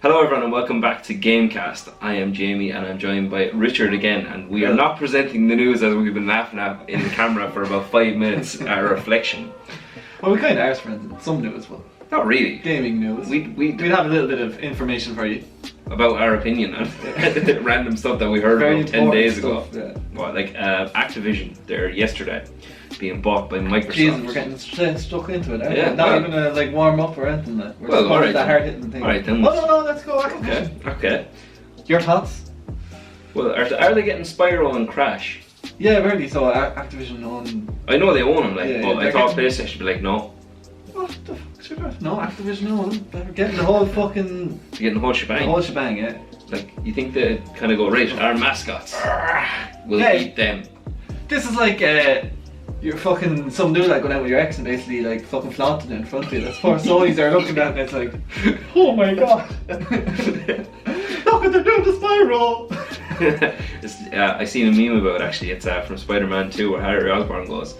Hello everyone and welcome back to GameCast. I am Jamie and I'm joined by Richard again, and we are not presenting the news as we've been laughing at in the camera for about 5 minutes, our reflection. Well, we kind of are friends, some news, but not really. Gaming news. We'd have a little bit of information for you. About our opinion on random stuff that we heard Very about 10 days stuff, ago. Yeah. Well, like Activision, there yesterday, being bought by Microsoft. Jesus, we're getting stuck into it, aren't Yeah, we? Not even a warm up or anything. We're well, just alright the hard hitting thing. Alright then. No, let's go Activision. Okay. Your thoughts? Well, are they getting Spyro and Crash? Yeah, really. So Activision own. I know they own them, like, Yeah, but I they're thought getting- PlayStation would be like, no. What the fuck should I? No, Activision own them. They're getting the whole fucking. You're getting the whole shebang. The whole shebang, yeah. Like, you think they kind of go, right, our mascots, we'll Hey. beat them. This is like you're fucking some dude like going out with your ex and basically like fucking flaunting it in front of you. That's poor Sony's are looking at it and it's like, oh my god, look what they're doing to Spyro. I seen a meme about it actually. It's from Spider-Man 2 where Harry Osborn goes,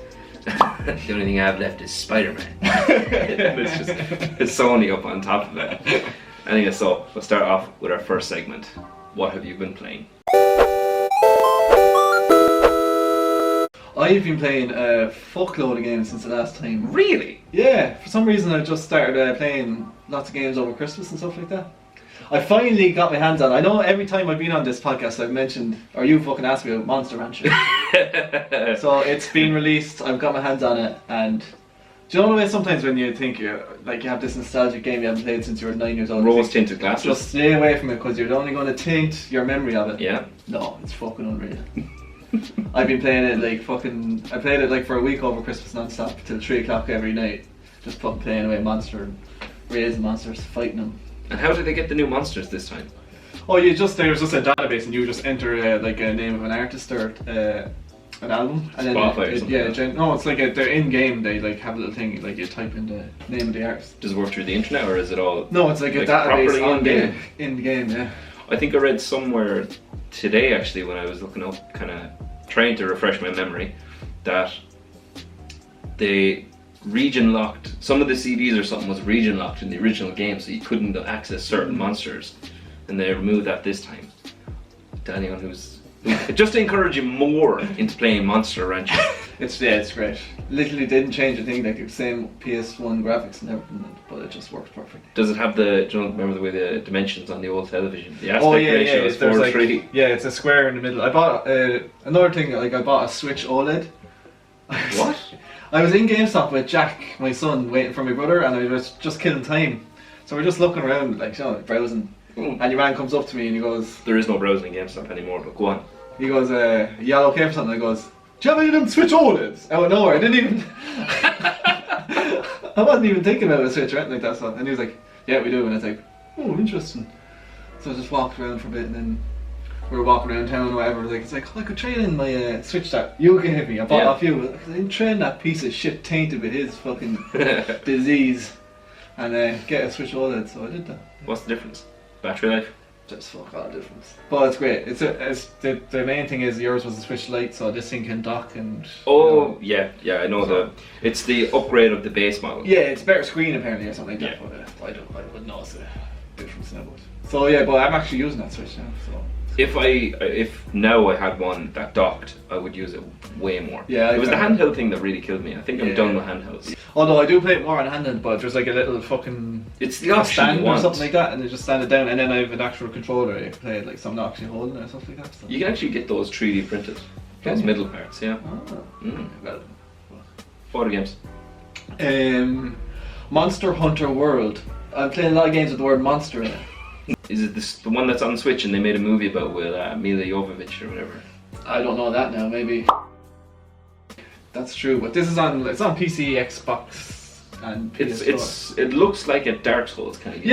the only thing I have left is Spider-Man. It's just it's Sony up on top of it. Anyway, so we'll start off with our first segment. What have you been playing? I've been playing a fuckload of games since the last time. Really? Yeah, for some reason I just started playing lots of games over Christmas and stuff like that. I finally got my hands on. I know every time I've been on this podcast I've mentioned, or you fucking asked me about Monster Rancher. So it's been released, I've got my hands on it, and do you know the way sometimes when you think you have this nostalgic game you haven't played since you were 9 years old? Rose tinted glasses. Just stay away from it because you're only going to taint your memory of it. Yeah. No, it's fucking unreal. I've been playing it I played it for a week over Christmas non-stop till 3 o'clock every night. Just playing away raising monsters, fighting them. And how did they get the new monsters this time? Oh, there's just a database and you just enter a name of an artist or an album, and then Spotify or something. no, it's like they're in game. They have a little thing you type in the name of the artist. Does it work through the internet or is it all? No, it's like a database on game in the game. Yeah. I think I read somewhere today actually when I was looking up, kind of trying to refresh my memory, that they region locked some of the CDs or something was region locked in the original game, so you couldn't access certain monsters, and they removed that this time. To anyone who's just to encourage you more into playing Monster Rancher. It's great. Literally didn't change a thing, like the same PS1 graphics and everything, but it just works perfectly. Does it have remember the way the dimensions on the old television? The aspect ratio is 4:3. Yeah, it's a square in the middle. I bought another thing, I bought a Switch OLED. What? I was in GameStop with Jack, my son, waiting for my brother, and I was just killing time. So we're just looking around, browsing. And your man comes up to me and he goes... There is no browsing in GameStop anymore, but go on. He goes, you all okay for something? I goes, do you have any of them Switch OLEDs? Out of nowhere, I didn't even... I wasn't even thinking about a Switch or anything like that. So. And he was like, yeah, we do. And I was like, oh, interesting. So I just walked around for a bit and then we were walking around town or whatever. It's like, I could trade in my Switch that you gave me. I bought off you. I didn't trade that piece of shit tainted with his fucking disease and get a Switch OLED. So I did that. What's the difference? Battery life? Just fuck all the difference. But it's great. It's the main thing is yours was a Switch Lite, so this thing can dock and. Oh yeah, I know it's the upgrade of the base model. Yeah, it's a better screen apparently or something like that. Yeah. But I wouldn't notice the difference now. So yeah, but I'm actually using that Switch now. So. If now I had one that docked, I would use it way more. Yeah, it was the handheld thing that really killed me. I think I'm done with handhelds. Although I do play it more on handheld, but there's like a little fucking it's the option stand you want. or something like that, and they just stand it down, and then I have an actual controller. I can play it so I'm not actually holding it or something like that. So. You can actually get those 3D printed. Those middle parts, yeah. Well, What other games? Monster Hunter World. I'm playing a lot of games with the word monster in it. Is it the one that's on Switch and they made a movie about with Mila Jovovich or whatever? I don't know that now. Maybe that's true. But this is it's on PC, Xbox, and PS4. It looks like a Dark Souls kind of game.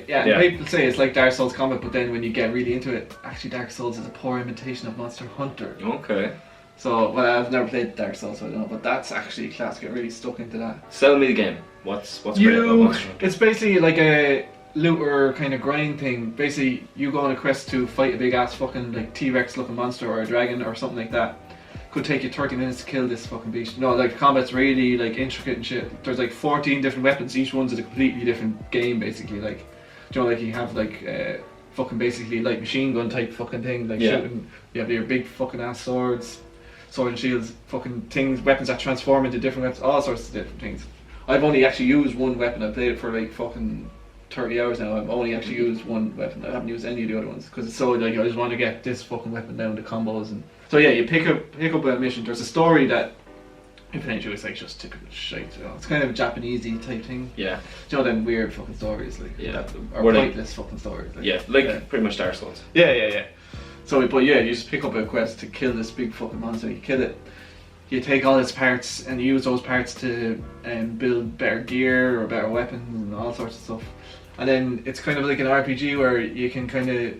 Yeah. And people say it's like Dark Souls combat, but then when you get really into it, actually Dark Souls is a poor imitation of Monster Hunter. Okay. So, well, I've never played Dark Souls, so I don't know. But that's actually class. Get really stuck into that. Sell me the game. What's great about Monster Hunter? It's basically like a looter kind of grind thing. Basically, you go on a quest to fight a big ass fucking like T-Rex looking monster or a dragon or something like that. Could take you 30 minutes to kill this fucking beast. No, like combat's really like intricate and shit. There's like 14 different weapons. Each one's a completely different game basically. Like Do you know, like you have like fucking basically like machine gun type fucking thing, like shooting. You have your big fucking ass swords, sword and shields, fucking things, weapons that transform into different weapons, all sorts of different things. I've only actually used one weapon. I've played it for like fucking 30 hours now. I've only actually used one weapon. I haven't used any of the other ones because it's so like I just want to get this fucking weapon down to combos. And so yeah, you pick up a mission. There's a story that eventually it's like just typical shit. You know? It's kind of a Japanesey type thing. Yeah. Do you know them weird fucking stories like that, or pointless fucking stories. Like, pretty much Dark Souls. Yeah. So, but yeah, you just pick up a quest to kill this big fucking monster. You kill it. You take all its parts and you use those parts to build better gear or better weapons and all sorts of stuff. And then it's kind of like an RPG where you can kind of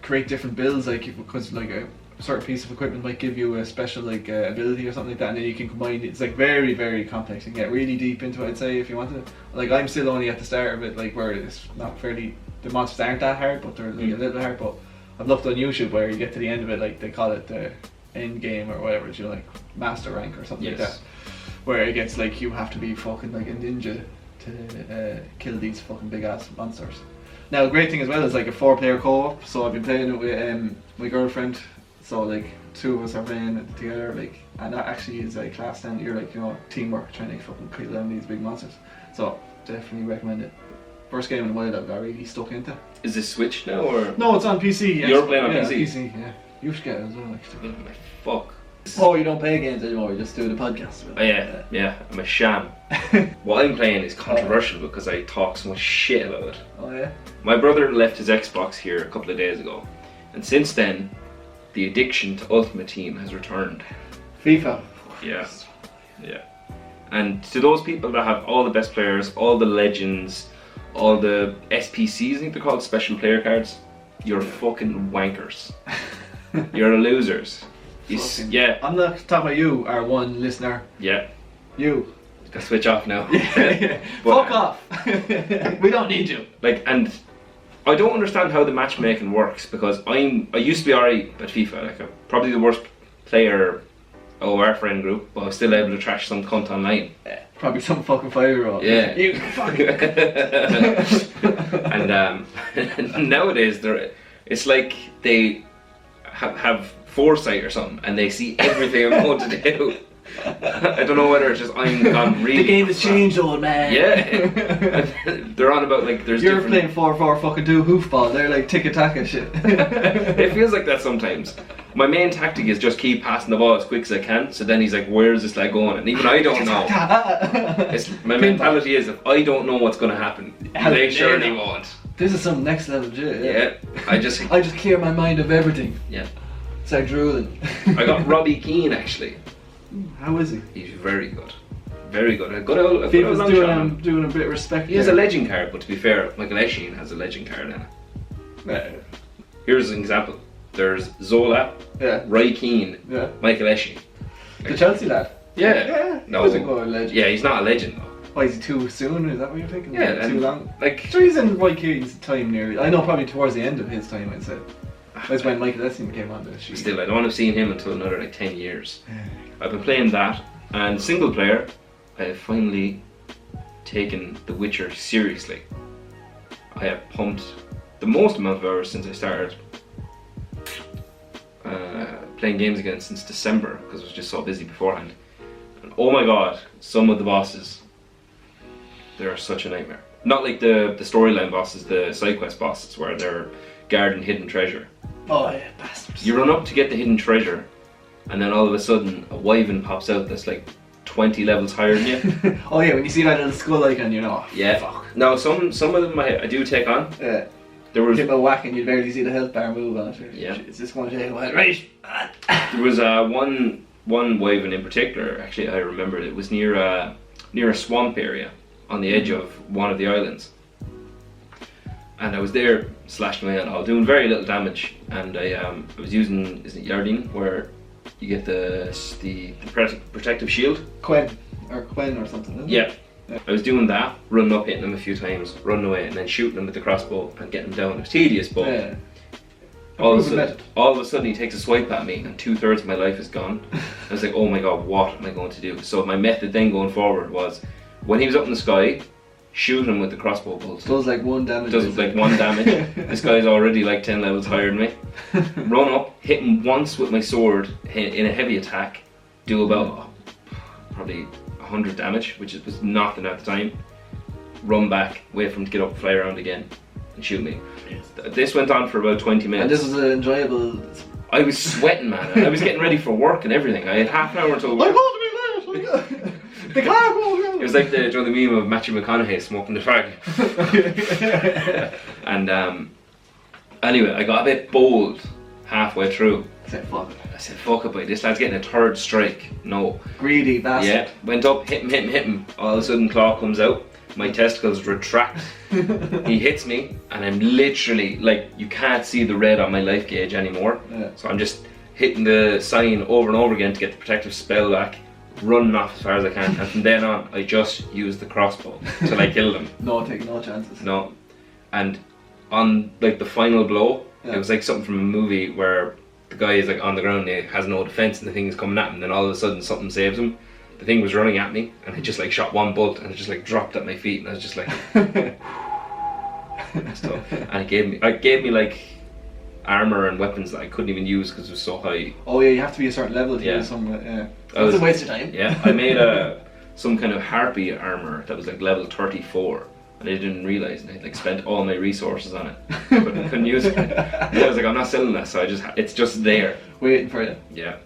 create different builds, like because like a certain piece of equipment might give you a special like ability or something like that, and then you can combine it. It's like very, very complex. You can get really deep into it, I'd say, if you wanted to. Like I'm still only at the start of it, like where it's not fairly, the monsters aren't that hard, but they're like a little hard. But I've looked on YouTube where you get to the end of it, like they call it the end game or whatever, you know, like master rank or something like that, where it gets like you have to be fucking like a ninja to kill these fucking big ass monsters. Now the great thing as well is like a 4-player co-op, so I've been playing it with my girlfriend, so like 2 of us are playing it together, like, and that actually is like class. Then you're like, you know, teamwork trying to fucking kill down these big monsters, so definitely recommend it. First game in a while I got really stuck into. Is this Switch now or? No, it's on PC. Yes. You're playing on PC? PC? Yeah. You should get it as well, actually. Fuck. Oh, you don't play games anymore, you just do the podcast. Oh yeah, I'm a sham. What I'm playing is controversial because I talk so much shit about it. Oh yeah? My brother left his Xbox here a couple of days ago, and since then, the addiction to Ultimate Team has returned. FIFA. Yeah. And to those people that have all the best players, all the legends, all the SPCs, I think they're called, special player cards, you're fucking wankers. You're losers. I'm not talking about you, our one listener. Yeah. You. Gotta switch off now. Fuck off. We don't need you. Like, and I don't understand how the matchmaking works, because I used to be alright at FIFA, like I'm probably the worst player of our friend group, but I was still able to trash some cunt online. Probably some fucking 5-year-old. Yeah. You fuck. And nowadays it's like they have foresight or something, and they see everything I'm going to do. I don't know whether it's just I'm gone really. The game has changed, old man. Yeah. They're on about like there's. You're playing 4-4 fucking do hoofball. They're like tiki-taka shit. It feels like that sometimes. My main tactic is just keep passing the ball as quick as I can. So then he's like, "Where's this leg going?" And even I don't know. My mentality is, if I don't know what's going to happen, they surely won't. This is some next level shit. Yeah. I just clear my mind of everything. Yeah. Start drooling. I got Robbie Keane actually. How is he? He's very good. Very good. A good old doing a bit of respect. He has a legend card, but to be fair, Michael Essien has a legend card in it. Here's an example. There's Zola, Roy Keane, Michael Essien. The Chelsea lad? Yeah. No. He wasn't a legend. Yeah, he's not a legend though. Why, is he too soon? Is that what you're thinking? Yeah. Too long? Like, so he's in Roy Keane's time nearly. I know, probably towards the end of his time, I'd say. That's when Michael Essien came on the sheet. Still, I don't want to see him until another like 10 years. I've been playing that, and single player, I have finally taken The Witcher seriously. I have pumped the most amount of hours since I started playing games again since December, because I was just so busy beforehand. And oh my god, some of the bosses, they're such a nightmare. Not like the storyline bosses, the side quest bosses, where they're guarding hidden treasure. Oh yeah, bastards. You run up to get the hidden treasure, and then all of a sudden a wyvern pops out that's like 20 levels higher than you. Oh yeah, when you see that little skull icon, you know. Yeah. Fuck. Now some of them I do take on. Yeah. There was give him a whack and you barely see the health bar move on it. Yeah. It's just going to take a while. Right. There was one wyvern in particular. Actually, I remember it was near a swamp area on the edge of one of the islands. And I was there slashing away at all, doing very little damage, and I was using, is it Yardine, where you get the protective shield? Quen or something, isn't it? Yeah. I was doing that, running up, hitting him a few times, running away, and then shooting him with the crossbow and getting him down. It was tedious, but all of a sudden he takes a swipe at me and 2/3 of my life is gone. I was like, oh my god, what am I going to do? So my method then going forward was, when he was up in the sky, shoot him with the crossbow bolt. Does like 1 damage. Does like 1 damage. This guy's already like 10 levels higher than me. Run up, hit him once with my sword in a heavy attack, do about probably 100 damage, which was nothing at the time. Run back, wait for him to get up, fly around again, and shoot me. This went on for about 20 minutes. And this was an enjoyable... I was sweating, man. I was getting ready for work and everything. I had half an hour until work. It was like the meme of Matthew McConaughey smoking the fag. And anyway, I got a bit bold halfway through. I said, fuck it. I said, fuck it, boy. This lad's getting a 3rd strike. No. Greedy bastard. Yeah, went up, hit him. All of a sudden, claw comes out. My testicles retract. He hits me, and I'm literally, like, you can't see the red on my life gauge anymore. Yeah. So I'm just hitting the sign over and over again to get the protective spell back, running off as far as I can, and from then on, I just use the crossbow till I kill them. No, take no chances. No. And on, like, the final blow, it was like something from a movie where the guy is, like, on the ground and he has no defense and the thing is coming at him, and then all of a sudden something saves him. The thing was running at me, and I just like shot 1 bolt, and it just like dropped at my feet, and I was just like, and it gave me like armor and weapons that I couldn't even use because it was so high. Oh yeah, you have to be a certain level to use some. Yeah, it's a waste of time. Yeah, I made some kind of harpy armor that was like level 34, and I didn't realize, and I like spent all my resources on it, but I couldn't use it. And I was like, I'm not selling that, so it's just there, waiting for you. Yeah.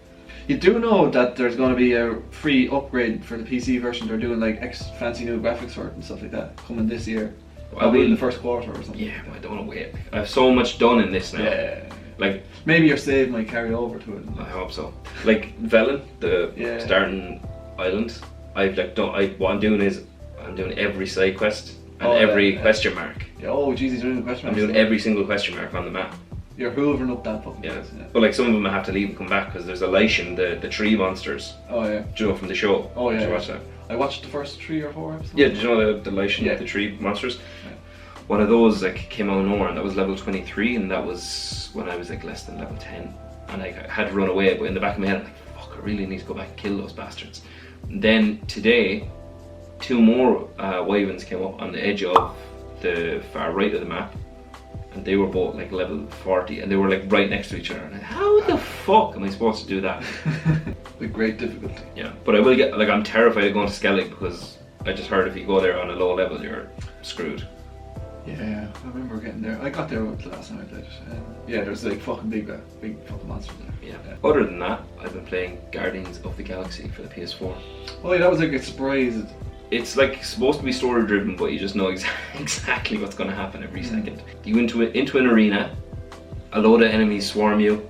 You do know that there's going to be a free upgrade for the PC version. They're doing like fancy new graphics for it and stuff like that coming this year. Probably in the first quarter or something. Yeah, but I don't want to wait. I have so much done in this now. Yeah. Like maybe your save might carry over to it. I hope so. Like Velen, the starting island. What I'm doing is I'm doing every side quest and every question mark. Yeah. Oh, jeez, he's doing the question mark. I'm doing every single question mark on the map. You're hoovering up that fucking place. Yeah. But like some of them I have to leave and come back because there's a Lycian, the tree monsters. Oh yeah. Do you know from the show? Oh yeah. Did you watch that? I watched the first 3 or 4 episodes. Yeah, did you know the Lycian, the tree monsters? Yeah. One of those like came out of nowhere, and that was level 23, and that was when I was like less than level 10. And I had to run away, but in the back of my head I'm like, fuck, I really need to go back and kill those bastards. And then today, 2 more wyverns came up on the edge of the far right of the map. And they were both like level 40, and they were like right next to each other. And how the fuck am I supposed to do that? With great difficulty. Yeah, but I will get, like, I'm terrified of going to Skellig because I just heard if you go there on a low level, you're screwed. Yeah, I remember getting there. I got there the last time I played it. Yeah, there's like fucking big fucking monsters there. Yeah. Other than that, I've been playing Guardians of the Galaxy for the PS4. Oh yeah, that was like a surprise. It's like supposed to be story driven, but you just know exactly what's going to happen every second. You into an arena, a load of enemies swarm you,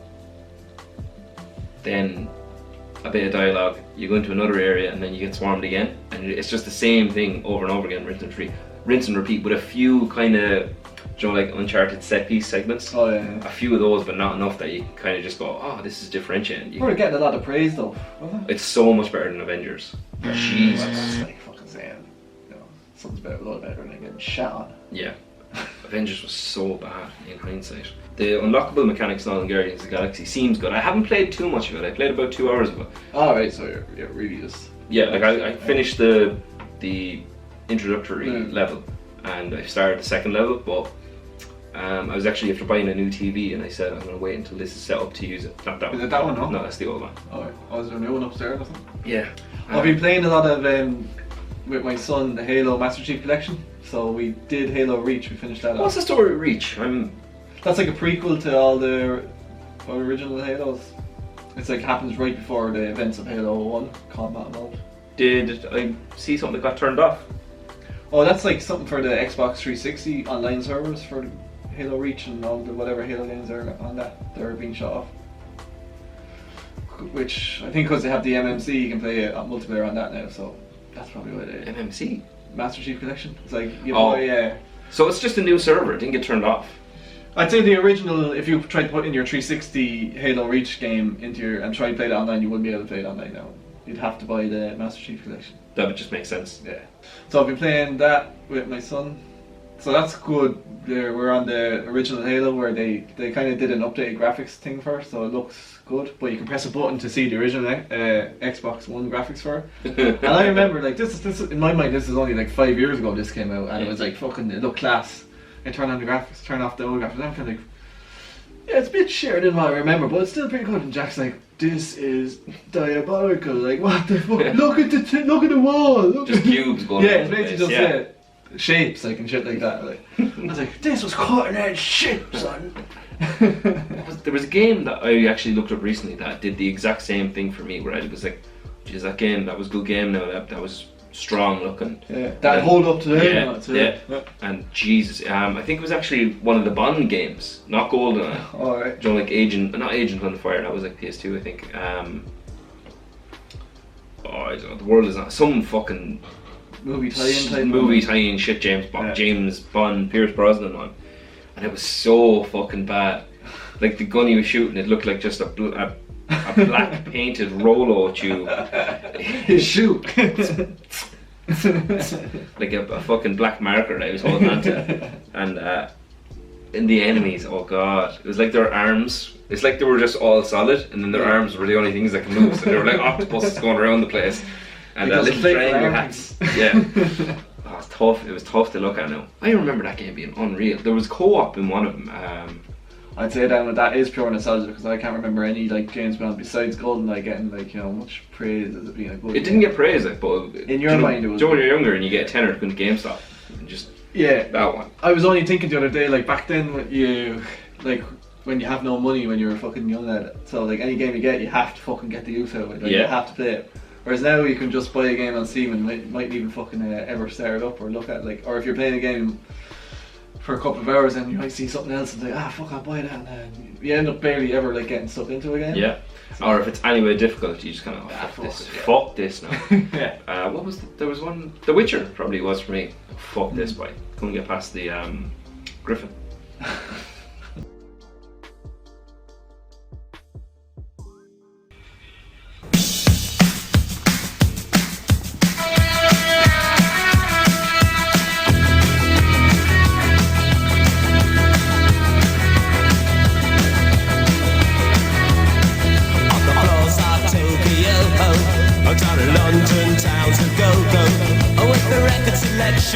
then a bit of dialogue, you go into another area and then you get swarmed again, and it's just the same thing over and over again, rinse and repeat, with a few kind of, you know, like Uncharted set piece segments. Oh yeah. A few of those, but not enough that you kind of just go, oh, this is differentiating. We're getting a lot of praise though, wasn't it? It's so much better than Avengers. Jesus. That's like fucking saying, you know, something's a lot better than getting shot on. Yeah. Avengers was so bad in hindsight. The unlockable mechanics now in Guardians of the Galaxy seems good. I haven't played too much of it. I played about 2 hours of it. Oh right, so you're really just... Yeah, like I finished the introductory level, and I started the 2nd level, but I was actually after buying a new TV, and I said I'm going to wait until this is set up to use it. Not that one. Is it that one? No, that's the old one. Oh, is there a new one upstairs or something? Yeah. I've been playing a lot of with my son the Halo Master Chief Collection. So we did Halo Reach. We finished that. What's the story of Reach? That's like a prequel to all the original Halos. It's like happens right before the events of Halo 1 combat mode. Did I see something that got turned off? Oh, that's like something for the Xbox 360 online servers for Halo Reach and all the whatever Halo games are on that. They're being shut off. Which I think because they have the MMC, you can play multiplayer on that now. So that's probably why they... MMC? Master Chief Collection. It's like yeah. So it's just a new server. It didn't get turned off. I'd say the original. If you tried to put in your 360 Halo Reach game into and try to play it online, you wouldn't be able to play it online now. You'd have to buy the Master Chief Collection. That would just make sense. Yeah. So I've been playing that with my son. So that's good. We're on the original Halo where they kind of did an updated graphics thing first, so it looks good. But you can press a button to see the original Xbox One graphics for it. And I remember like this in my mind this is only like 5 years ago this came out, and it was like fucking it looked class. I turn on the graphics, turn off the old graphics. I'm kind of like, yeah, it's a bit shared than what I remember, but it's still pretty good. And Jack's like, this is diabolical. Like, what the fuck? Look at the wall. Look Just at cubes going. Yeah, around it's the basically place, just shapes like and shit like that. Like, I was like, this was cutting edge shit, son. There was a game that I actually looked up recently that did the exact same thing for me, where I was like, geez, that was a good game now, that was strong looking. Yeah, that hold up today. Yeah. And Jesus, I think it was actually one of the Bond games, not GoldenEye. Alright. You know, like not Agent on the Fire, that was like PS2, I think. I don't know, the world is not some fucking movie tie-in shit. James Bond, Pierce Brosnan one, and it was so fucking bad. Like the gun he was shooting, it looked like just a black painted Rolo tube. His shoe. Like a fucking black marker that he was holding onto. And in the enemies, oh god, it was like their arms. It's like they were just all solid, and then their arms were the only things that could move. So they were like octopuses going around the place. And little triangle hats. Yeah. Oh, it's tough. It was tough to look at now. I remember that game being unreal. There was co-op in one of them. I'd say that is pure nostalgia because I can't remember any like James Bond besides GoldenEye getting like much praise as it being a good. It didn't get praise, like, but in your mind it was. When you're younger and you get a tenner from GameStop, and just that one. I was only thinking the other day, like back then when you have no money when you're a fucking young lad, so like any game you get, you have to fucking get the use out of it. Like, you have to play it. Whereas now you can just buy a game on Steam and might even fucking ever start it up or look at or if you're playing a game for a couple of hours and you might see something else and say, fuck, I'll buy that, and then you end up barely ever like getting stuck into a game. Yeah. So, or if it's anyway difficult, you just kind of fuck this now. Yeah. What was there was one, The Witcher probably was for me. Fuck this, boy. Couldn't get past the Griffin.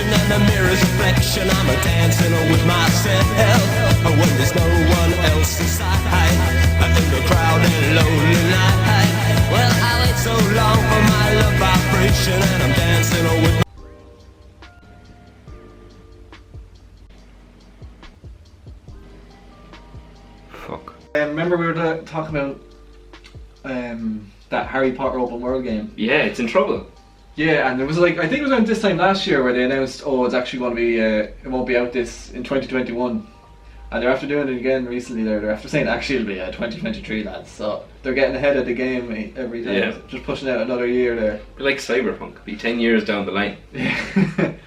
And the mirror's reflection, I'm a dancing with myself. When there's no one else inside, in the crowded lonely night. Well, I wait so long for my love vibration, and I'm dancing with. Fuck. Remember we were talking about that Harry Potter open world game? Yeah, it's in trouble. Yeah, and there was like, I think it was around this time last year where they announced, it's actually going to be, it won't be out this in 2021. And they're after doing it again recently. They're after saying actually it'll be 2023, lads. So they're getting ahead of the game every time. Yeah. Just pushing out another year there. Be like Cyberpunk, be 10 years down the line. And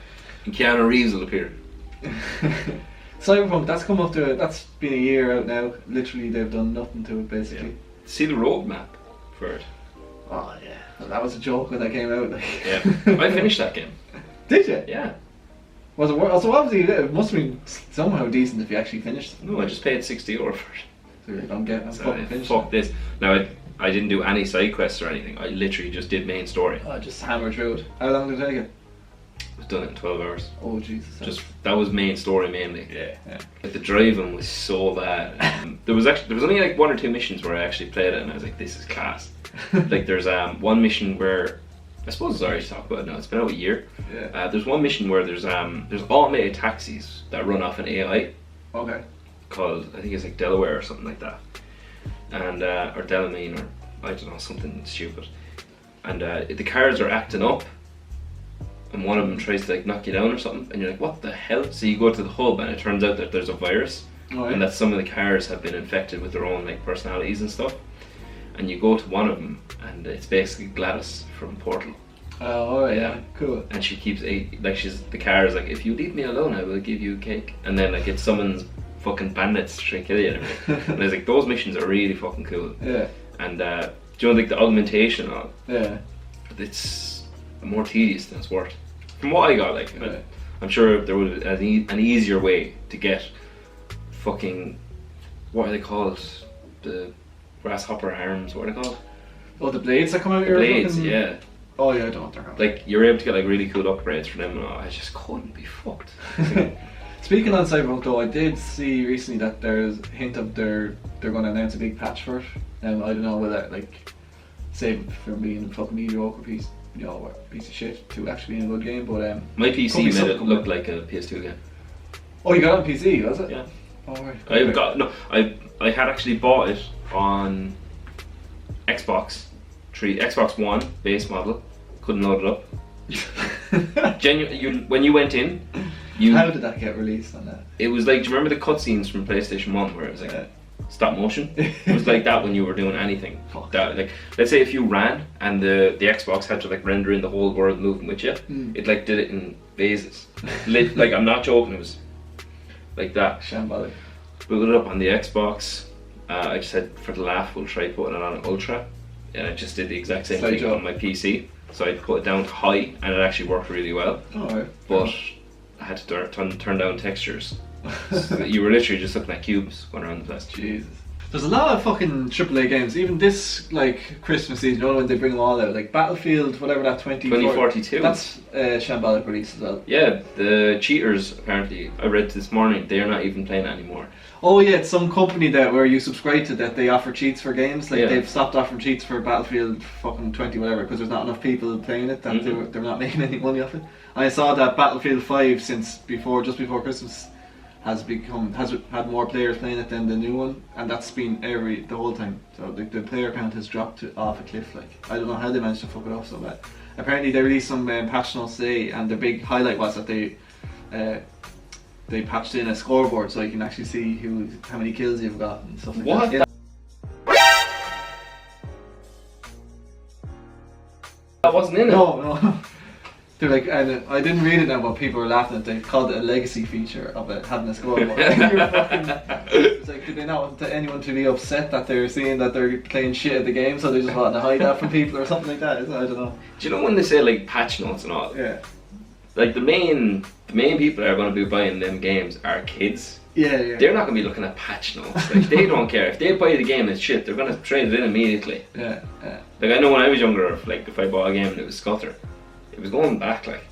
Keanu Reeves will appear. Cyberpunk, that's been a year out now. Literally, they've done nothing to it basically. Yeah. See the roadmap for it. Oh yeah. That was a joke when that came out. Like. Yeah, I finished that game. Did you? Yeah. Was it worth? So obviously it must have been somehow decent if you actually finished it. No, I just paid €60 for it. So you're like, I'm fucking finished. Fuck this. Now I didn't do any side quests or anything. I literally just did main story. I just hammered through it. How long did it take it? I was done it in 12 hours. Oh Jesus. Just that was main story mainly. Yeah. Like the driving was so bad. There was only like 1 or 2 missions where I actually played it and I was like, this is class. Like there's one mission where I suppose it's already talked about now. It's been out a year. Yeah. There's one mission where there's automated taxis that run off an AI. Okay. Called, I think it's like Delaware or something like that, and or Delamine or I don't know, something stupid. And the cars are acting up, and one of them tries to like knock you down or something, and you're like, what the hell? So you go to the hub, and it turns out that there's a virus, and that some of the cars have been infected with their own like personalities and stuff. And you go to one of them, and it's basically Gladys from Portal. Oh yeah, cool. And she keeps the car is like, if you leave me alone, I will give you a cake. And then like it summons fucking bandits to try and kill you and everything. And it's like those missions are really fucking cool. Yeah. And do you know like the augmentation on? Yeah. It's more tedious than it's worth. From what I got, like I'm sure there would be an easier way to get fucking, what are they called? The grasshopper arms, what are they called? Oh, the blades that come out The here? blades, fucking... yeah. Oh yeah, I don't know what they're called. Like, you're able to get like really cool upgrades for them and all. I just couldn't be fucked. Speaking on Cyberpunk though, I did see recently that there's a hint of they're going to announce a big patch for it. I don't know whether like save it from being a fucking mediocre piece, you know, piece of shit to actually being a good game. But my PC made it look like a PS2 game. Oh, you got it on PC, was it? Yeah. Oh right. I had actually bought it on Xbox One base model. Couldn't load it up. When you went in, how did that get released on that? It was like, do you remember the cutscenes from PlayStation 1 where it was like stop motion? It was like that when you were doing anything. That, like, let's say if you ran and the Xbox had to like render in the whole world moving with you, it like did it in phases. Like, I'm not joking, it was like that. Shambolic. Booted it up on the Xbox. I just said for the laugh we'll try putting it on an Ultra, and I just did the exact same thing on my PC. So I put it down to high and it actually worked really well. Alright. But I had to turn down textures. So that you were literally just looking at cubes going around the place. Jesus. There's a lot of fucking AAA games, even this like Christmas season, you know, when they bring them all out, like Battlefield, whatever that 2042. That's shambolic release as well. Yeah, the cheaters apparently, I read this morning, they are not even playing it anymore. Oh yeah, it's some company that where you subscribe to that they offer cheats for games. Like they've stopped offering cheats for Battlefield fucking 20 whatever because there's not enough people playing it that they're not making any money off it. And I saw that Battlefield 5 since just before Christmas has had more players playing it than the new one, and that's been the whole time. So the player count has dropped off a cliff. Like, I don't know how they managed to fuck it off so bad. Apparently they released some patch notes today, and the big highlight was that they patched in a scoreboard so you can actually see how many kills you've got and stuff like that. Yeah. That wasn't in it? No. They're like, and I didn't read it now, but people were laughing at it. They called it a legacy feature of it having a scoreboard. It's like, did they not want anyone to be upset that they're seeing that they're playing shit at the game, so they just wanted to hide that from people or something like that? I don't know. Do you know when they say like patch notes and all? Yeah. Like the main people that are going to be buying them games are kids. Yeah. They're not going to be looking at patch notes. Like, they don't care. If they buy the game and it's shit, they're going to trade it in immediately. Yeah. Like, I know when I was younger, like if I bought a game and it was Scutter, it was going back like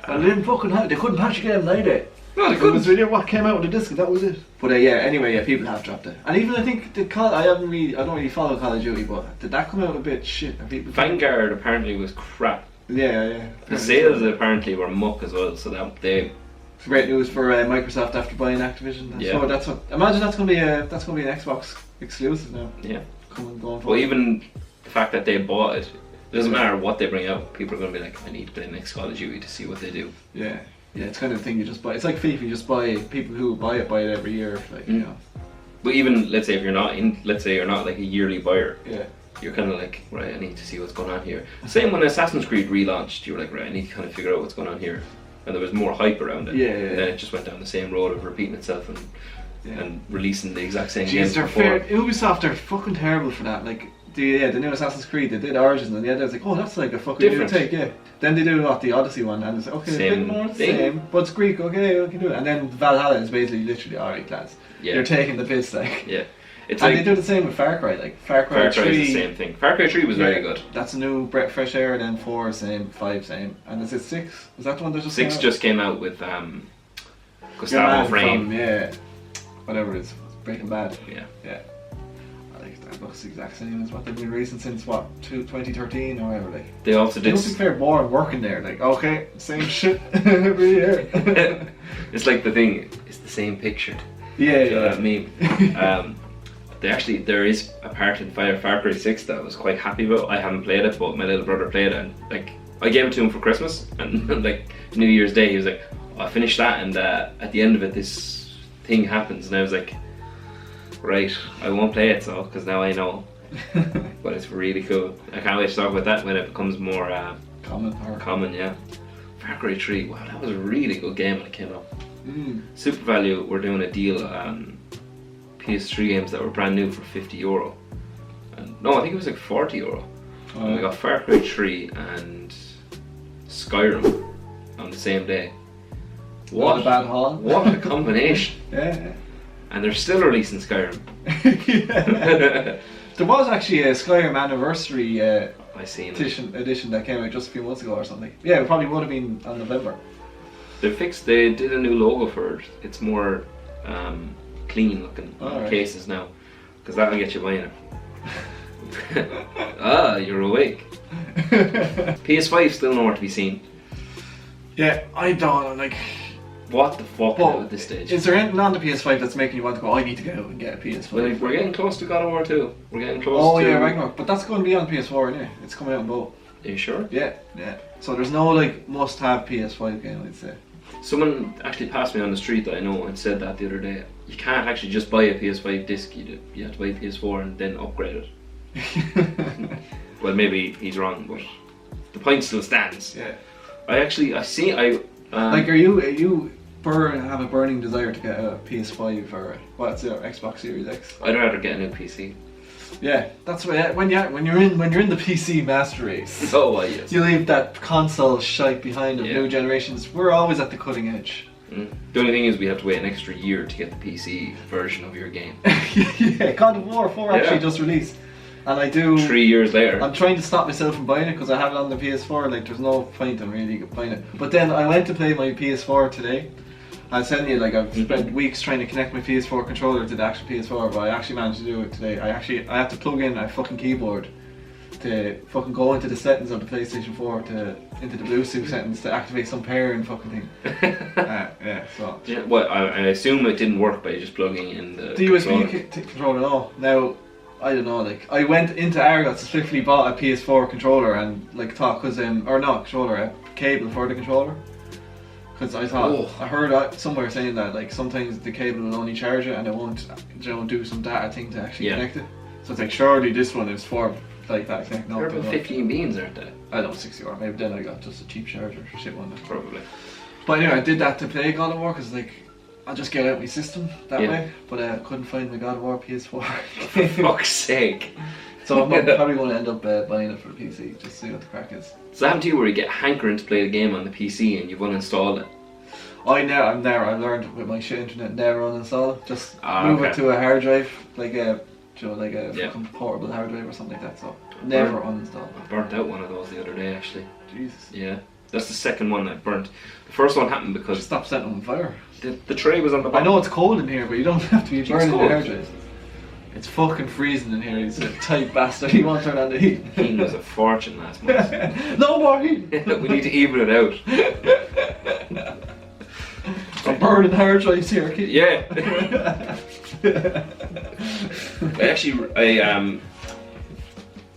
Well, they didn't fucking have. They couldn't patch a game, they? No, they couldn't. It was really what came out with the disc, and that was it. But anyway, people have dropped it. And even I think I don't really follow Call of Duty, but did that come out a bit shit? Vanguard apparently was crap. Yeah. The sales apparently were muck as well, so that they. It's great news for Microsoft after buying Activision. Yeah. So imagine that's gonna be an Xbox exclusive now. Yeah. Going forward. Well, even the fact that they bought it. It doesn't matter what they bring out, people are going to be like, I need to play the next Call of Duty to see what they do. Yeah, it's kind of the thing you just buy. It's like FIFA, you just buy, people who buy it every year, like, you know. But even, let's say you're not like a yearly buyer, yeah, you're kind of like, right, I need to see what's going on here. Same when Assassin's Creed relaunched, you were like, right, I need to kind of figure out what's going on here. And there was more hype around it. Yeah. And then it just went down the same road of repeating itself and releasing the exact same games they're before. Ubisoft are fucking terrible for that, like. The new Assassin's Creed, they did Origins, and the other was like, oh, that's like a fucking different new take, yeah. Then they do the Odyssey one, and it's like, okay, same a bit more the thing. same, but it's Greek, okay, we can do it. And then Valhalla is basically literally alright, lads. Yeah. They're taking the piss, like. Yeah. It's and like, they do the same with Far Cry, like Far Cry 3. is the same thing. Far Cry 3 was very good. That's a new fresh air, then 4, same, 5, same. And is it 6? Is that the one that just 6 just came out with Gustavo Fring. Yeah. Whatever it is. Breaking Bad. Yeah. That looks the exact same as what they've been racing since 2013 or whatever. Like they also did. It must be fair boring working there. Like, okay, same shit every year. It's like the thing. It's the same picture. Yeah. You know what I mean? There is a part in Far Cry 6 that I was quite happy about. I haven't played it, but my little brother played it, and like I gave it to him for Christmas, and like New Year's Day, he was like, oh, "I finished that," and at the end of it, this thing happens, and I was like, right, I won't play it so, because now I know. But it's really cool. I can't wait to talk about that when it becomes more common, yeah. Far Cry 3, wow, that was a really good game when it came out. Super Value were doing a deal on PS3 games that were brand new for €50. And, no, I think it was like €40. And we got Far Cry 3 and Skyrim on the same day. Not a bad haul. What a combination! Yeah. And they're still releasing Skyrim. Yeah. There was actually a Skyrim anniversary I seen it. edition that came out just a few months ago or something. Yeah, it probably would have been on November. They did a new logo for it. It's more clean looking Right. cases now, because that'll get you buying it. Ah, you're awake. PS5 still nowhere to be seen. Yeah, I don't like. What the fuck now at this stage? Is there anything on the PS5 that's making you want to go, I need to go out and get a PS5? Well, we're getting close to God of War 2. We're getting close Oh to... yeah, Ragnarok. But that's going to be on PS4, isn't it? It's coming out on both. Are you sure? Yeah. So there's no like must-have PS5 game, I'd say. Someone actually passed me on the street that I know and said that the other day. You can't actually just buy a PS5 disc. You have to buy a PS4 and then upgrade it. Well, maybe he's wrong, but the point still stands. Yeah. Like, are you have a burning desire to get a PS5 or what's it, Xbox Series X? I'd rather get a new PC. Yeah, that's what when you're in the PC master race. Oh, yes. You leave that console shite behind of Yeah. new generations. We're always at the cutting edge. The only thing is we have to wait an extra year to get the PC version of your game. Yeah, God of War 4 actually just released. And I do... 3 years later. I'm trying to stop myself from buying it because I have it on the PS4, like there's no point in really buying it. But then I went to play my PS4 today. I was telling you, like I've spent weeks trying to connect my PS4 controller to the actual PS4, but I actually managed to do it today. I have to plug in a fucking keyboard to fucking go into the settings of the PlayStation 4 into the Bluetooth settings to activate some pairing fucking thing. Yeah, so. Yeah, well, I assume it didn't work by just plugging in the USB controller, no. Now, I don't know, like, I went into Argos to swiftly bought a PS4 controller and, like, thought, because, or not controller, a cable for the controller. Because I thought, I heard somewhere saying that, like, sometimes the cable will only charge it and it won't, do some data thing to actually connect it. So it's like, surely this one is for, like, that thing. No, they're about 15 beans, aren't they? I don't know, 60 or maybe then I got just a cheap charger for shit one day. Probably. But anyway, I did that to play God of War because, like, I'll just get out my system that way, but I couldn't find my God of War PS4. For fuck's sake. So I'm probably going to end up buying it for the PC, just to see what the crack is. Does that happen to you where you get hankering to play the game on the PC and you've uninstalled it? I learned with my shit internet, never uninstall it. Just move it to a hard drive, like a fucking portable hard drive or something like that, so never uninstall it. I burnt out one of those the other day actually. Jesus. Yeah. That's the second one I burnt. The first one happened because... Just stop setting them on fire. The tray was on the bottom. I know it's cold in here, but you don't have to be burning the cold. hard drives. It's fucking freezing in here, he's a tight bastard, he won't turn on the heat. Heat was a fortune last month. No more heat! We need to even it out. I'm burning hard drives here, kid. Yeah.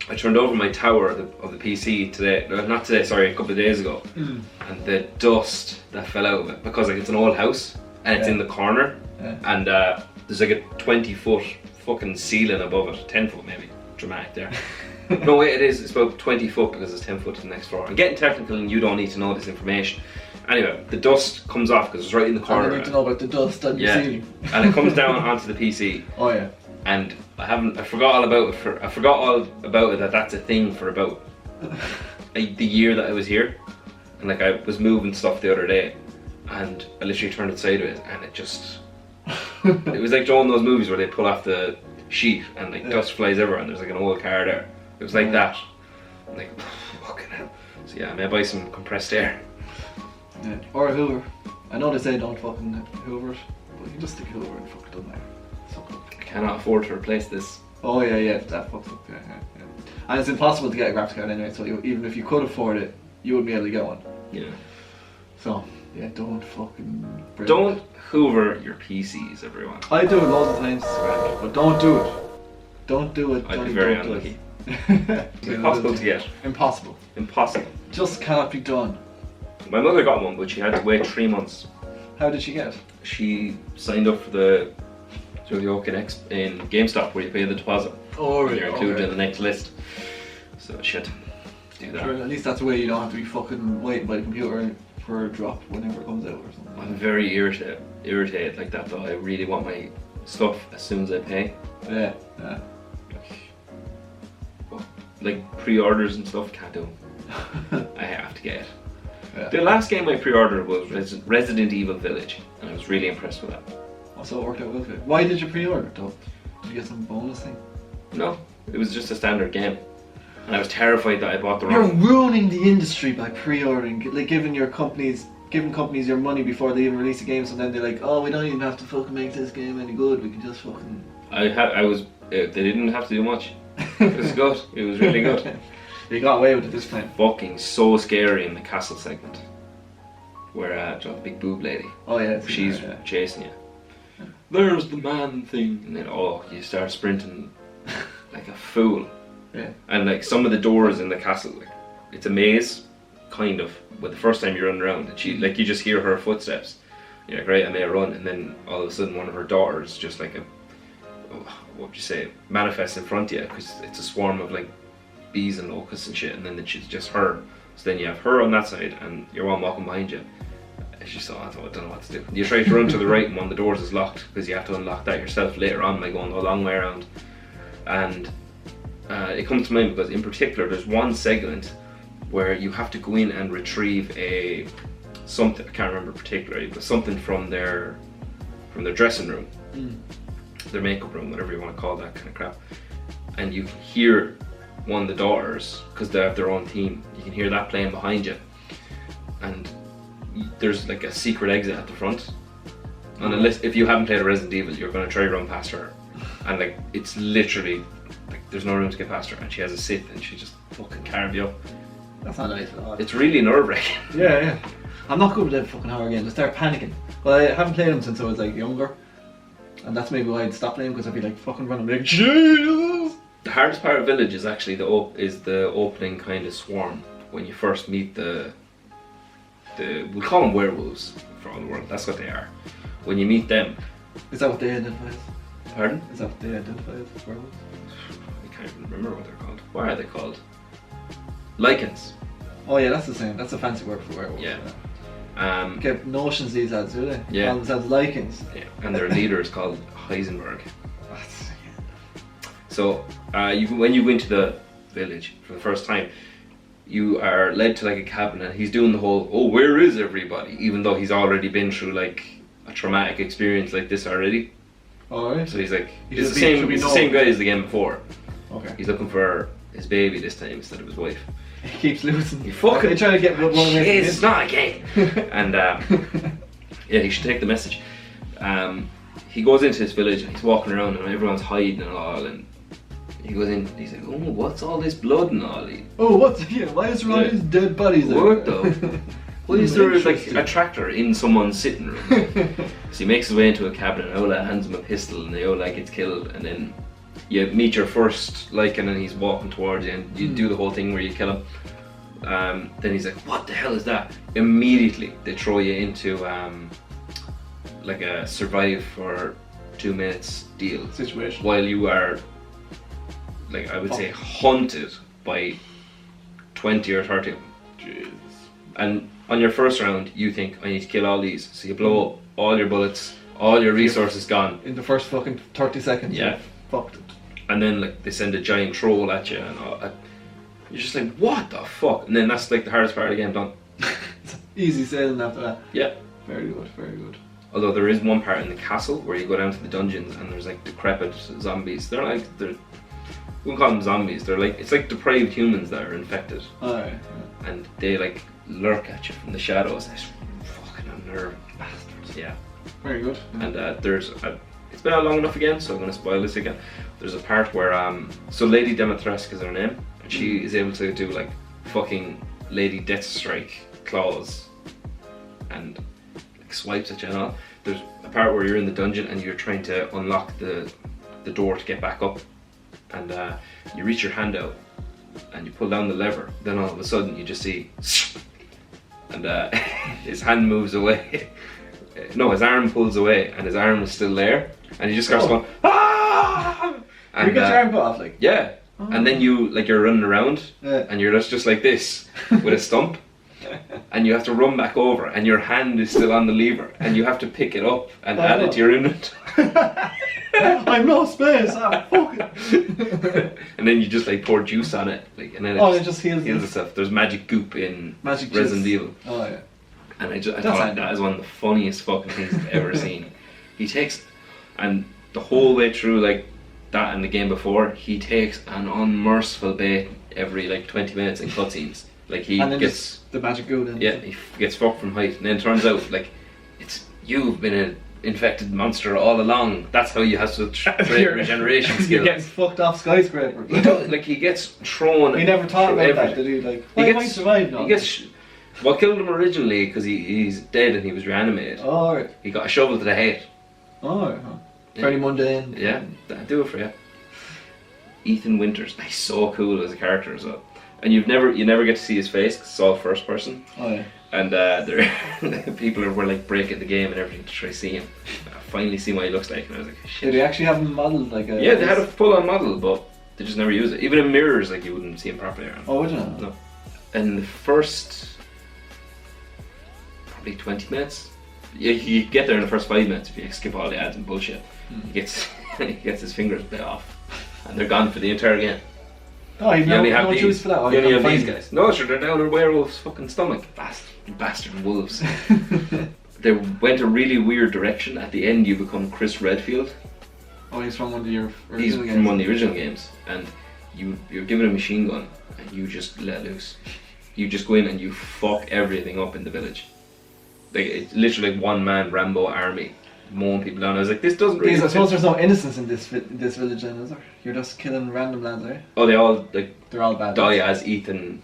I turned over my tower of the PC today, not today, sorry, a couple of days ago, and the dust that fell out of it, because like it's an old house and it's in the corner, and there's like a 20-foot fucking ceiling above it, 10 foot maybe, dramatic there. No wait, it's about 20 foot because it's 10 foot to the next floor. I'm getting technical and you don't need to know this information. Anyway, the dust comes off because it's right in the corner. I need to know about the dust on the ceiling. And it comes down onto the PC. Oh yeah. And I forgot all about it. That's a thing for about the year that I was here. And like I was moving stuff the other day, and I literally turned it sideways, and it just it was like Joe in those movies where they pull off the sheet and like dust flies everywhere, and there's like an old car there. It was like that. I'm like, fucking hell. So yeah, I may buy some compressed air. Yeah. Or a Hoover. I know they say don't fucking Hoover it, but you can just stick a Hoover and fuck it on there. I cannot afford to replace this. Oh yeah, that fucks up. Yeah. And it's impossible to get a graphics card anyway. So even if you could afford it, you wouldn't be able to get one. Yeah. So yeah, don't fucking. Don't Hoover your PCs, everyone. I do it loads of times, but don't do it. Don't do it. I'd be very unlucky. Impossible to get. Impossible. Just cannot be done. My mother got one, but she had to wait 3 months. How did she get it? She signed up for the Oak in GameStop where you pay the deposit. Oh, really? You're included in the next list. So she had to do that. Sure, at least that's the way you don't have to be fucking waiting by the computer for a drop whenever it comes out or something. I'm very irritated like that though. I really want my stuff as soon as I pay. Yeah. Like pre-orders and stuff, can't do them. I have to get it. Yeah. The last game I pre-ordered was Resident Evil Village, and I was really impressed with that. Also, it worked out well for you. Why did you pre-order it though? Did you get some bonus thing? No, it was just a standard game, and I was terrified that I bought the You're wrong. ruining the industry by pre-ordering, like giving companies your money before they even release a game. So then they're like, oh, we don't even have to fucking make this game any good. We can just fucking. They didn't have to do much. It was good. It was really good. You got away with it this time. Fucking so scary in the castle segment, where the big boob lady. Oh yeah, She's chasing you. There's the man thing, and then you start sprinting like a fool. Yeah. And like some of the doors in the castle, like it's a maze, kind of. But the first time you run around, and you just hear her footsteps. You're like, right, I may run, and then all of a sudden one of her daughters just like what would you say, manifests in front of you because it's a swarm of like bees and locusts and shit, and then it's just her. So then you have her on that side, and you're one walking behind you. It's just, I don't know what to do. You try to run to the right, and one of the doors is locked because you have to unlock that yourself later on by going a long way around. And it comes to mind because, in particular, there's one segment where you have to go in and retrieve something. I can't remember particularly, but something from their dressing room, their makeup room, whatever you want to call that kind of crap. And you can hear one of the daughters, because they have their own theme. You can hear that playing behind you, and there's like a secret exit at the front. And unless if you haven't played a Resident Evil, you're going to try to run past her, and like it's literally like there's no room to get past her, and she has a sit and she just fucking carve you up. That's not nice at all. It's really nerve-wracking. Yeah. I'm not good with them fucking horror games. I start panicking. Well, I haven't played them since I was like younger, and that's maybe why I'd stop playing, because I'd be like fucking running like Jesus. The hardest part of Village is actually the opening kind of swarm when you first meet the we'll call them werewolves for all the world. That's what they are. When you meet them. Is that what they identify as? Pardon? Is that what they identify as, werewolves? I can't even remember what they're called. What are they called? Lichens. Oh yeah, that's the same. That's a fancy word for werewolves. Yeah. Get notions these lads, do they? Yeah. Call themselves lichens. Yeah. And their leader is called Heisenberg. So when you go into the village for the first time, you are led to like a cabin, and he's doing the whole, oh, where is everybody? Even though he's already been through like a traumatic experience like this already. Alright. So he's like, it's the same guy as the game before. Okay. He's looking for his baby this time instead of his wife. He keeps losing. He fucking trying to get one away. It's not a game. And yeah, he should take the message. He goes into this village and he's walking around and everyone's hiding and all, and he goes in, he's like, oh, what's all this blood and all? Why is there all these dead bodies there? What though? Why is there like a tractor in someone's sitting room? So he makes his way into a cabin, and Ola hands him a pistol, and Ola gets killed, and then you meet your first Lycan, and he's walking towards you, and you do the whole thing where you kill him. Then he's like, what the hell is that? Immediately they throw you into like a survive for 2 minutes deal Situation. while you are, like, I would say, hunted by 20 or 30 of them. Jesus. And on your first round, you think, I need to kill all these. So you blow up all your bullets, all your resources gone. In the first fucking 30 seconds. Yeah. Fucked it. And then like they send a giant troll at you, and all, you're just like, what the fuck? And then that's like the hardest part of the game done. It's easy sailing after that. Yeah. Very good, very good. Although there is one part in the castle where you go down to the dungeons and there's like decrepit zombies. We wouldn't call them zombies. It's like depraved humans that are infected. Alright. Yeah. And they like lurk at you from the shadows. They're fucking unnerving bastards. Yeah. Very good. And it's been out long enough again, so I'm going to spoil this again. There's a part where so Lady Demetresque is her name, and she is able to do like fucking Lady Deathstrike claws and like swipes at you and all. There's a part where you're in the dungeon and you're trying to unlock the door to get back up, and you reach your hand out and you pull down the lever. Then all of a sudden you just see, and his hand moves away. No, his arm pulls away, and his arm is still there, and he just starts going, ah! And you get your arm cut off, like? Yeah. Oh. And then you're running around, and you're just like this with a stump, and you have to run back over, and your hand is still on the lever, and you have to pick it up and add it to your inventory. I'm no space. I'm fucking. And then you just like pour juice on it, like, and then It just heals itself. There's magic goop in Magic Resident juice. Evil. Oh yeah. And I That's thought handy. that is one of the funniest fucking things I've ever seen. He takes, and the whole way through, like that and the game before, he takes an unmerciful bait every like 20 minutes in cutscenes. Like he And then gets, just the magic goo then. yeah, he gets fucked from height, and then turns out like it's you've been an infected monster all along. That's how you have such great regeneration skills. You're getting fucked off skyscraper. He does, like he gets thrown. He never thought through about that, everything. did he? Like, He why gets might survive now? He gets what killed him originally because he's dead and he was reanimated. Oh, right. He got a shovel to the head. Oh, right. Huh. Very mundane. Yeah, that'd do it for you. Ethan Winters, he's so cool as a character as well. And you never get to see his face because it's all first person. Oh yeah. And people were like breaking the game and everything to try to see him. I finally see what he looks like, and I was like, Did shit. they actually have him modelled like a? Yeah, they had a full-on model, but they just never use it. Even in mirrors, like you wouldn't see him properly around. Oh, would you know? No. And the first probably 20 minutes. You get there in the first 5 minutes if you skip all the ads and bullshit. He gets his fingers bit off, and they're gone for the entire game. Oh, you've You only no have these. juice for that. Oh, You only can't have these find guys. No, sure, they're down a werewolf's fucking stomach. Bastard wolves. They went a really weird direction. At the end, you become Chris Redfield. Oh, he's from one of your original He's games. from one of the original games, and you're given a machine gun, and you just let loose. You just go in and you fuck everything up in the village. Like it's literally like one man Rambo army mowing people down. I was like, this doesn't really. I suppose there's no innocence in this village then, is there? You're just killing random lads, are you? Oh, they all like They're all bad. die lads. as Ethan.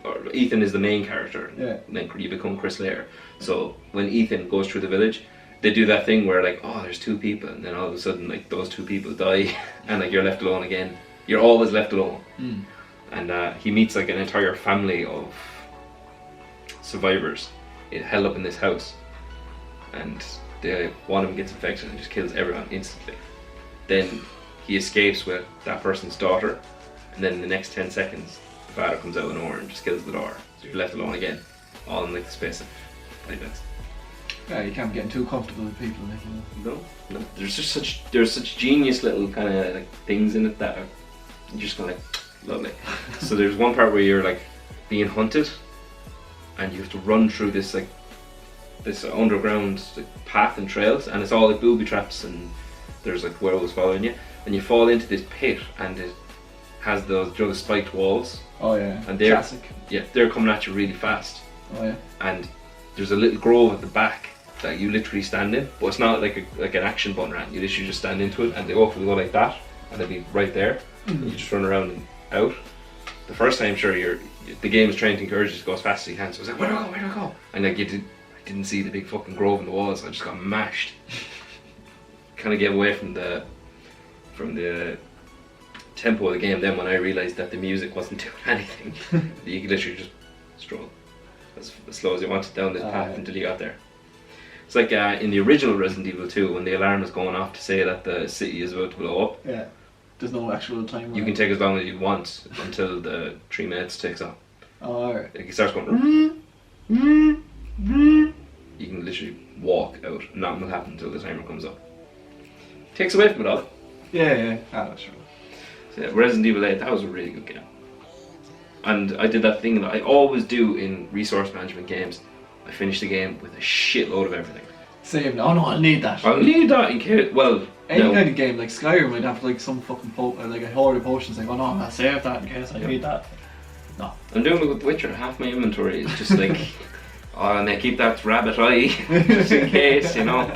Or Ethan is the main character. Yeah. And then you become Chris later. So when Ethan goes through the village, they do that thing where like, oh, there's two people, and then all of a sudden like those two people die, and like you're left alone again. You're always left alone. Mm. And he meets like an entire family of survivors held up in this house, and one of them gets infected and just kills everyone instantly. Then he escapes with that person's daughter, and then in the next 10 seconds the father comes out of nowhere and just kills the daughter, so you're left alone again, all in like the space of 5 minutes. Yeah, you can't be getting too comfortable with people, like, you know. No, there's such genius little kind of like things in it that are just kind of like lovely. So there's one part where you're like being hunted, and you have to run through this like this underground like, path and trails, and it's all like booby traps, and there's like werewolves following you, and you fall into this pit, and it has those spiked walls, Oh yeah. and they're Classic. they're coming at you really fast, Oh yeah. and there's a little grove at the back that you literally stand in, but it's not like an action button run. You literally just stand into it, and they will go like that, and they'll be right there. And you just run around and out. The first time, sure, the game is trying to encourage you to go as fast as you can. So I was like, where do I go? And like I didn't see the big fucking grove in the walls. I just got mashed. Kind of get away from the tempo of the game. Then when I realised that the music wasn't doing anything, you could literally just stroll as slow as you wanted down this path until you got there. It's like in the original Resident Evil 2, when the alarm is going off to say that the city is about to blow up. Yeah. There's no actual time. You can take as long as you want until the 3 minutes takes off. Oh, alright. Like it starts going. You can literally walk out. Nothing will happen until the timer comes up. Takes away from it all. Yeah. Ah, that's true. So yeah, Resident Evil 8, that was a really good game. And I did that thing that I always do in resource management games. I finish the game with a shitload of everything. Save. Oh no, I'll need that. I'll need that in case. Well, Any no. kind of game like Skyrim might have like some fucking like a horde of potions. Like, oh no, I'll save that in case I need that. No. I'm doing it with Witcher. Half my inventory is just like, oh, and I keep that rabbit eye just in case, you know.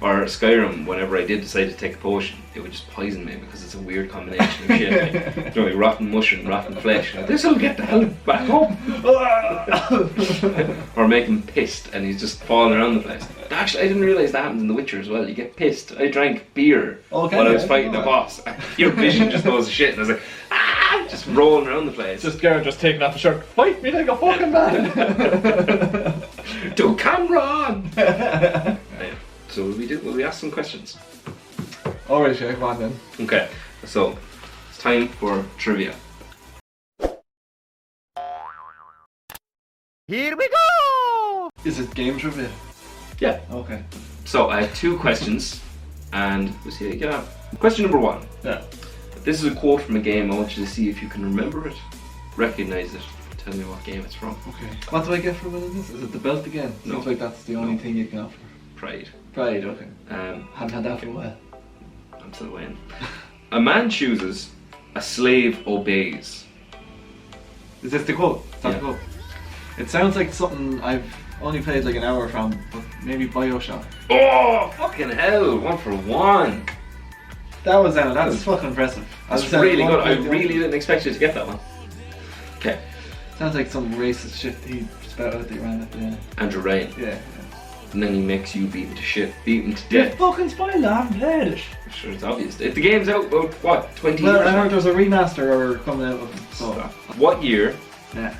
Or Skyrim, whenever I did decide to take a potion, it would just poison me because it's a weird combination of shit. Like, you know, like rotten mushroom, rotten flesh. Like, this'll get the hell back up. Or make him pissed and he's just falling around the place. Actually, I didn't realise that happens in The Witcher as well. You get pissed. I drank beer while I was fighting the boss. Your vision just goes to shit, and I was like, ah, just rolling around the place. Just Garrett just taking off the shirt. Fight me like a fucking man. To Cameron. Yeah. So will we ask some questions? Alright, yeah, come on then. Okay, so it's time for trivia. Here we go! Is it game trivia? Yeah. Okay. So I have two questions, and we'll see how you get on. Question number 1. Yeah. This is a quote from a game. I want you to see if you can remember it, recognize it, tell me what game it's from. Okay. What do I get for winning this? Is it the belt again? No. Seems like that's the only thing you can offer. Pride. Pride, okay. Um, Haven't had that for a while. I'm still waiting. A man chooses, a slave obeys. Is this the quote? Is that Yeah. the quote? It sounds like something I've only played like an hour from, but maybe BioShock. Oh, fucking hell, 1 for 1. That's fucking impressive. That's As I said, really one good. I point the really other. didn't expect you to get that one. Okay, Sounds like some racist shit he spat out the ran at the end. Andrew Ryan. Yeah. And then he makes you beat him to shit, beat him to Yeah. death. Fucking spoiler, I haven't played it. Sure, it's obvious. If the game's out about, what, 20 Well, years? I heard there's a remaster or coming out of it. So, What year yeah.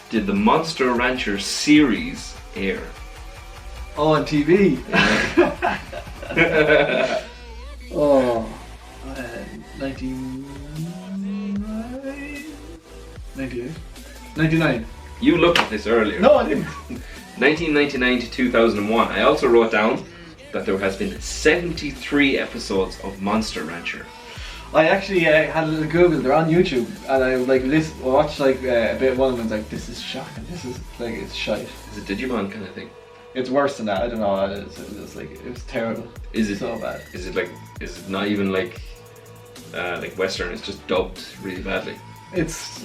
did the Monster Rancher series air? Oh, on TV. Oh. 98? 99. You looked at this earlier. No, I didn't. 1999 to 2001. I also wrote down that there has been 73 episodes of Monster Rancher. I actually had a little Google. They're on YouTube, and I like watched like a bit of one of them. And was like, this is shocking. This is like it's shite. Is it Digimon kind of thing? It's worse than that. I don't know what it is. It was terrible. Is it so bad? Is it not even like Western? It's just dubbed really badly. It's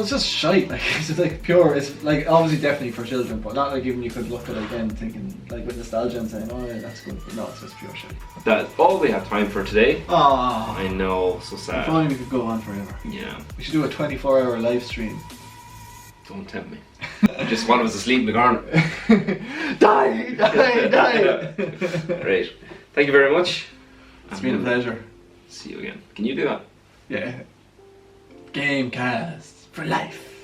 just shite. Like it's just like pure. It's like obviously definitely for children, but not like even you could look at it then thinking like with nostalgia and saying, oh yeah, that's good. But no, it's just pure shite. That's all we have time for today. Oh, I know, so if sad. only we could go on forever. Yeah, We should do a 24-hour live stream. don't tempt me. Just one of us asleep in the corner. Die! Great. Thank you very much. It's been a pleasure. See you again. Can you do that? Yeah. GameCast for life.